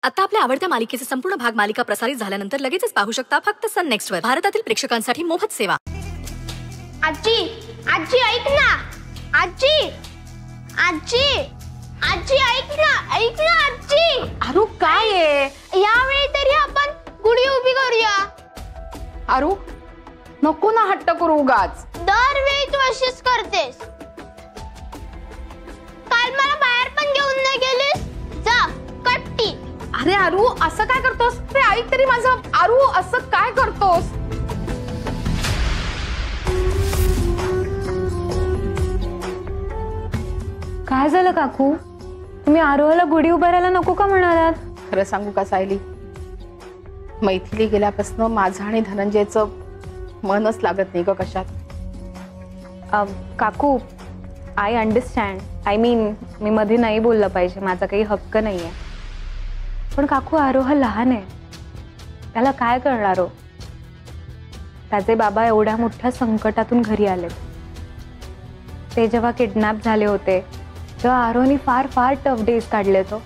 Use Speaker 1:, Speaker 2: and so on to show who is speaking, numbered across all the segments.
Speaker 1: आता आपल्या आवडत्या मालिकेचे संपूर्ण भाग मालिका प्रसारित झाल्यानंतर लगेचच पाहू शकता फक्त सन नेक्स्ट वर. भारतातील प्रेक्षकांसाठी मोफत सेवा.
Speaker 2: आजी आजी ऐक ना. आजी आजी आजी ऐक ना आजी.
Speaker 3: आरू काय आहे?
Speaker 2: यावेळी तरी आपण गुढी उभी करूया.
Speaker 3: आरू नको ना हट्ट करू उगाच.
Speaker 2: दरवेळी तू अशीच करतेस. काल मला बाहेर पण घेऊन नाही गेलीस. जा कट्टी.
Speaker 3: अरे आरू असं काय करतोस? ते ऐक तरी माझं. आरू असं काय करतोस?
Speaker 4: काय झालं काकू? तुम्ही आरोहाला गुढी उभारायला नको का म्हणालात?
Speaker 3: खरं सांगू का सायली, मैथिली गेल्यापासून माझं आणि धनंजयचं मनच लागत नाही ग कशात.
Speaker 4: काकू आय अंडरस्टँड. आय मीन मी मध्ये नाही बोललं पाहिजे, माझा काही हक्क नाही आहे. पण काकू आरो हा लहान आहे, त्याला काय करणार हो? त्याचे बाबा एवढ्या मोठ्या संकटातून घरी आलेत. ते जेव्हा किडनॅप झाले होते तेव्हा आरोनी फार फार टफ डेज काढले तो.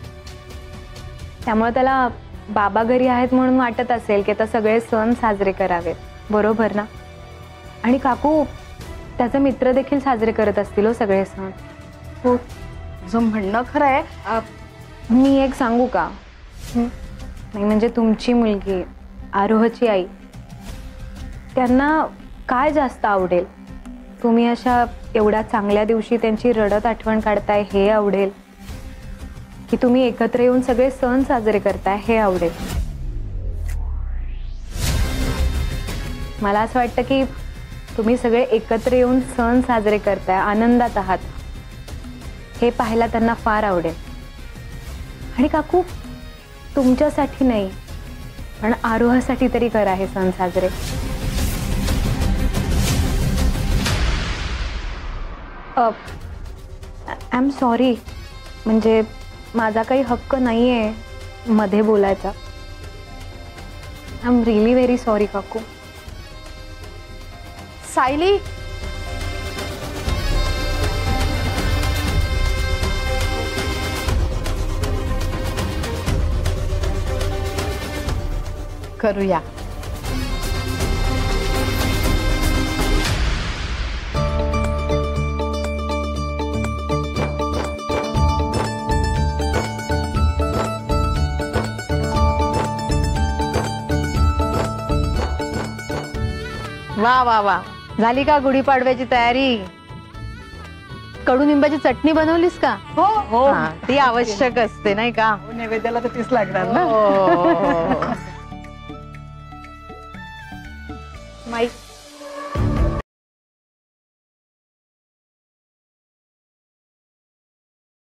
Speaker 4: त्यामुळे त्याला बाबा घरी आहेत म्हणून वाटत असेल की आता सगळे सण साजरे करावेत, बरोबर ना? आणि काकू त्याचे मित्र देखील साजरे करत असतील हो सगळे सण.
Speaker 3: हो तुझं म्हणणं खरं आहे.
Speaker 4: मी एक सांगू का? नाही म्हणजे तुमची मुलगी आरोहची आई, त्यांना काय जास्त आवडेल? तुम्ही अशा एवढ्या चांगल्या दिवशी त्यांची रडत आठवण काढताय हे आवडेल, की तुम्ही एकत्र येऊन सगळे सण साजरे करताय हे आवडेल? मला असं वाटतं की तुम्ही सगळे एकत्र येऊन सण साजरे करताय, आनंदात आहात, हे पाहायला त्यांना फार आवडेल. आणि काकू तुमच्यासाठी नाही पण आरोहासाठी तरी करा हे सण साजरे. आय एम सॉरी, म्हणजे माझा काही हक्क नाही आहे मध्ये बोलायचा. I am really very sorry काकू.
Speaker 3: सायली करूया.
Speaker 5: वा वा वा, झाली का गुढीपाडव्याची तयारी? कडुनिंबाची चटणी बनवलीस का?
Speaker 3: हो हो
Speaker 5: ती आवश्यक असते नाही का?
Speaker 3: नैवेद्याला तर तीच लागणार ना.
Speaker 5: हो.
Speaker 3: माई